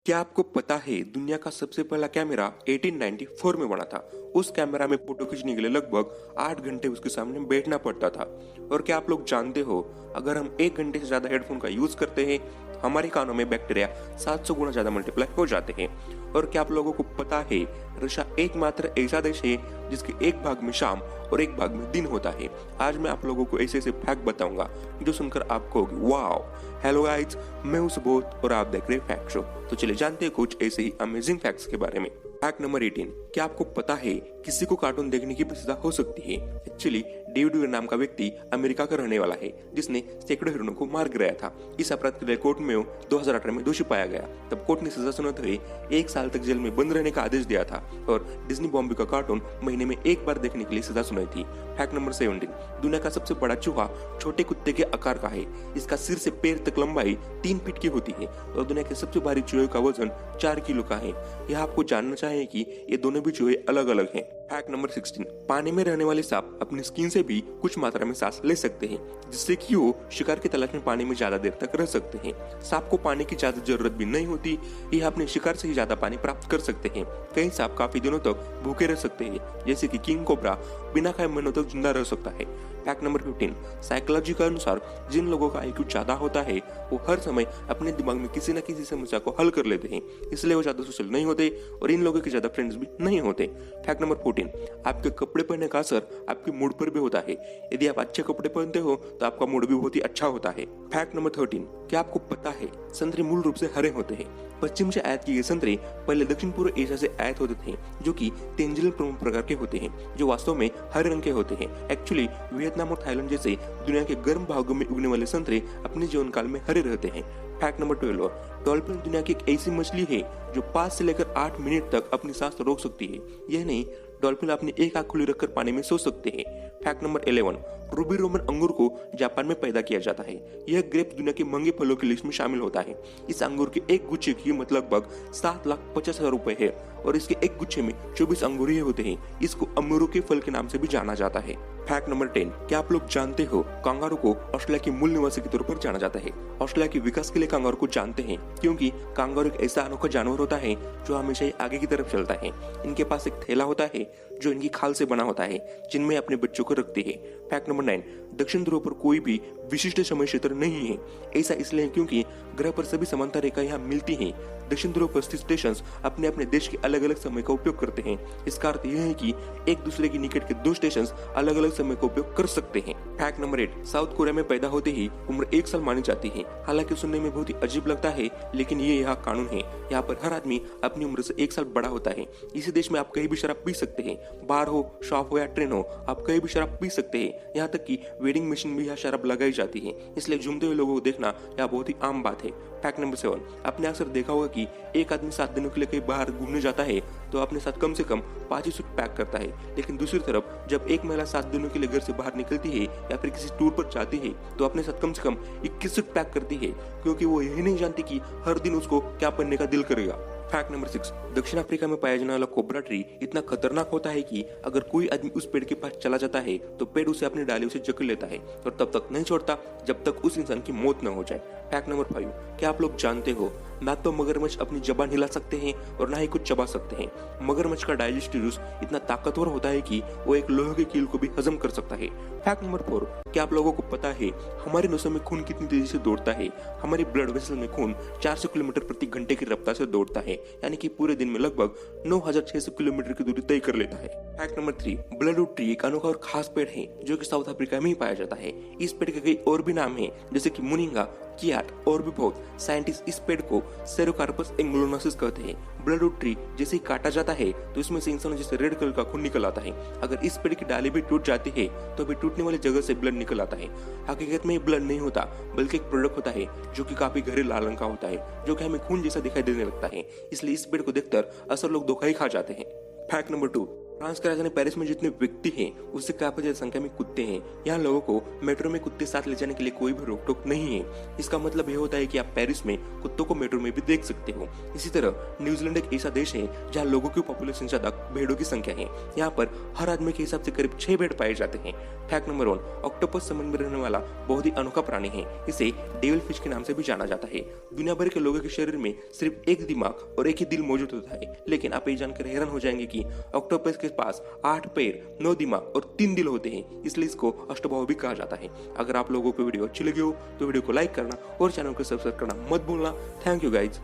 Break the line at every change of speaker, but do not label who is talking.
क्या आपको पता है दुनिया का सबसे पहला कैमरा 1894 में बना था। उस कैमरा में फोटो खींचने के लिए लगभग 8 घंटे उसके सामने बैठना पड़ता था। और क्या आप लोग जानते हो, अगर हम 1 घंटे से ज्यादा हेडफोन का यूज करते हैं, हमारे कानों में बैक्टीरिया 700 गुना ज्यादा मल्टीप्लाई हो जाते हैं। और क्या आप लोगों को पता है, रशिया एकमात्र ऐसा देश है जिसके एक भाग में शाम और एक भाग में दिन होता है। आज मैं आप लोगों को ऐसे ऐसे फैक्ट बताऊंगा जो सुनकर आपको होगी वाओ। हेलो गाइस, मैं हूं सुबोध और आप देख रहे हैं फैक्ट शो। तो चलिए जानते हैं कुछ ऐसे ही अमेजिंग फैक्ट्स के बारे में। फैक्ट नंबर 18, क्या आपको पता है किसी को कार्टून देखने की सजा हो सकती है। एक्चुअली डेविड वेयर नाम का व्यक्ति अमेरिका का रहने वाला है जिसने सैकड़ों हिरणों को मार गिराया था। इस अपराध के लिए कोर्ट में 2018 में दोषी पाया गया। तब कोर्ट ने सजा सुनाते हुए 1 साल तक जेल में बंद रहने का आदेश दिया था और डिज्नी बॉम्बे का कार्टून महीने में 1 बार देखने के लिए सजा सुनाई थी। फैक्ट नंबर 17, दुनिया का सबसे बड़ा चूहा छोटे कुत्ते के आकार का है। इसका सिर से पैर तक लंबाई 3 फीट की होती है और दुनिया के सबसे भारी चूहे का वजन 4 किलो का है। यह आपको जानना चाहिए कि ये दोनों भी चूहे अलग अलग हैं। फैक्ट नंबर 16, पानी में रहने वाले सांप अपनी स्किन से भी कुछ मात्रा में सांस ले सकते हैं, जिससे कि वो शिकार की तलाश में पानी में ज्यादा देर तक रह सकते हैं। सांप को पानी की ज्यादा जरूरत भी नहीं होती, यह अपने शिकार से ही ज्यादा पानी प्राप्त कर सकते हैं। कई सांप काफी दिनों तक भूखे रह सकते हैं, जैसे कि किंग कोबरा बिना खाए महीनों तक जिंदा रह सकता है। फैक्ट नंबर 15, साइकोलॉजी के अनुसार जिन लोगों का IQ ज्यादा होता है वो हर समय अपने दिमाग में किसी न किसी समस्या को हल कर लेते हैं, इसलिए वो ज्यादा सोशल नहीं होते और इन लोगों के ज्यादा फ्रेंड्स भी नहीं होते। फैक्ट नंबर 14, आपके कपड़े पहनने का असर आपके मूड पर भी होता है। यदि आप अच्छे कपड़े पहनते हो तो आपका मूड भी बहुत ही अच्छा होता है। फैक्ट नंबर 13, क्या आपको पता है संतरे मूल रूप से हरे होते हैं। पश्चिम से आयात किए संतरे पहले दक्षिण पूर्व एशिया से आयात होते थे, जो कि तेंजिल प्रकार के होते हैं, जो वास्तव में हरे रंग के होते हैं। एक्चुअली वियतनाम और थाईलैंड जैसे दुनिया के गर्म भागों में उगने वाले संतरे अपने जीवन काल में हरे रहते हैं। फैक्ट नंबर 12, डॉल्फिन दुनिया की एक ऐसी मछली है जो 5 से लेकर 8 मिनट तक अपनी सांस रोक सकती है। यह नहीं, डॉल्फिन अपनी एक आंख खुली रखकर पानी में सो सकते हैं। फैक्ट नंबर 11, रूबी रोमन अंगूर को जापान में पैदा किया जाता है। यह ग्रेप दुनिया के महंगे फलों की लिस्ट में शामिल होता है। इस अंगूर के एक गुच्छे की कीमत लगभग 7,50,000 रुपए है और इसके एक गुच्छे में 24 अंगूर ही होते हैं। इसको अमरूद के फल के नाम से भी जाना जाता है। फैक्ट नंबर 10, क्या आप लोग जानते हो कंगारू को ऑस्ट्रेलिया के मूल निवासी के तौर पर जाना जाता है। ऑस्ट्रेलिया के विकास के लिए कंगारू को जानते हैं क्योंकि कंगारू एक ऐसा अनोखा जानवर होता है जो हमेशा ही आगे की तरफ चलता है। इनके पास एक थैला होता है जो इनकी खाल से बना होता है, जिनमें अपने बच्चों को रखते हैं। फैक्ट नंबर 9, दक्षिण ध्रुव पर कोई भी विशिष्ट समय क्षेत्र नहीं है। ऐसा इसलिए क्योंकि ग्रह पर सभी समांतर रेखाएं यहाँ मिलती हैं। दक्षिण ध्रुव पर स्थित स्टेशन अपने अपने देश के अलग अलग समय का उपयोग करते हैं। इसका अर्थ यह है कि एक दूसरे के निकट के 2 स्टेशन अलग अलग समय का उपयोग कर सकते हैं। फैक्ट नंबर 8, साउथ कोरिया में पैदा होते ही उम्र 1 साल मानी जाती है। हालांकि सुनने में बहुत ही अजीब लगता है, लेकिन ये यहाँ कानून है। यहाँ पर हर आदमी अपनी उम्र से 1 साल बड़ा होता है। इसी देश में आप कहीं भी शराब पी सकते हैं, बार हो, शॉप हो या ट्रेन हो, आप कहीं भी शराब पी सकते हैं। यहाँ तक कि वेडिंग मशीन में यहाँ शराब लगाई जाती है, इसलिए झूमते हुए लोगों को देखना यहाँ बहुत ही आम बात है। फैक्ट नंबर 7, आपने अक्सर देखा होगा कि एक आदमी 7 दिनों के लिए कहीं बाहर घूमने जाता है तो अपने साथ कम से कम 5 ही सूट पैक करता है। लेकिन दूसरी तरफ जब एक महिला 7 दिनों के लिए घर से बाहर निकलती है या फिर किसी टूर पर जाती है तो अपने साथ कम से कम 21 सूट पैक करती है, क्योंकि वो यही नहीं जानती कि हर दिन उसको क्या पहनने का दिल करेगा। फैक्ट नंबर 6, दक्षिण अफ्रीका में पाया जाने वाला कोबरा ट्री इतना खतरनाक होता है कि अगर कोई आदमी उस पेड़ के पास चला जाता है तो पेड़ उसे अपनी डालियों से जकड़ लेता है और तब तक नहीं छोड़ता जब तक उस इंसान की मौत न हो जाए। फैक्ट नंबर 5, क्या आप लोग जानते हो ना तो मगरमच्छ अपनी जबान हिला सकते हैं और ना ही कुछ चबा सकते हैं। मगरमच्छ का डाइजेस्टिव जूस इतना ताकतवर होता है कि वो एक लोहे की कील को भी हजम कर सकता है। फैक्ट नंबर 4, क्या आप लोगों को पता है हमारे नसों में खून कितनी तेजी से दौड़ता है। हमारी ब्लड वेसल में खून 400 किलोमीटर प्रति घंटे की रफ्तार से दौड़ता है, यानी कि पूरे दिन में लगभग 9,600 किलोमीटर की दूरी तय कर लेता है। फैक्ट नंबर 3, ब्लडवुड ट्री एक अनोखा और खास पेड़ है जो कि साउथ अफ्रीका में ही पाया जाता है। इस पेड़ के कई और भी नाम है, जैसे कि मुनिंगा, कियाट और भी बहुत। साइंटिस्ट इस पेड़ को सेरोकार्पस एंग्लोनासिस कहते हैं। ब्लडवुड ट्री जैसे ही काटा जाता है तो इसमें से इंसानों जैसे रेड कलर का खून निकल आता है। अगर इस पेड़ की डाली भी टूट जाती है तो भी टूटने वाली जगह से ब्लड निकल आता है। हकीकत में ये ब्लड नहीं होता, बल्कि एक प्रोडक्ट होता है जो कि काफी गहरे लाल रंग का होता है, जो कि हमें खून जैसा दिखाई देने लगता है। इसलिए इस पेड़ को देखकर अक्सर लोग धोखा ही खा जाते हैं। फैक्ट नंबर 2, फ्रांस की राजधानी पेरिस में जितने व्यक्ति हैं उससे काफी ज्यादा संख्या में कुत्ते हैं। यहाँ लोगों को मेट्रो में कुत्ते साथ ले जाने के लिए कोई भी रोक टोक नहीं है। इसका मतलब ये होता है कि आप पेरिस में कुत्तों को मेट्रो में भी देख सकते हो। इसी तरह न्यूजीलैंड एक ऐसा देश है जहाँ लोगों की पॉपुलेशन ज्यादा भेड़ों की संख्या है। यहाँ पर हर आदमी के हिसाब से करीब 6 भेड़ पाए जाते हैं। फैक्ट नंबर 1, ऑक्टोपस समुद्र में रहने वाला बहुत ही अनोखा प्राणी है। इसे डेविल फिश के नाम से भी जाना जाता है। दुनिया भर के लोगों के शरीर में सिर्फ एक दिमाग और एक ही दिल मौजूद होता है, लेकिन आप ये जानकर हैरान हो जाएंगे कि ऑक्टोपस के पास 8 पैर, 9 दिमाग और 3 दिल होते हैं, इसलिए इसको अष्टभुजा भी कहा जाता है। अगर आप लोगों को वीडियो अच्छी लगी हो तो वीडियो को लाइक करना और चैनल को सब्सक्राइब करना मत भूलना। Thank you guys.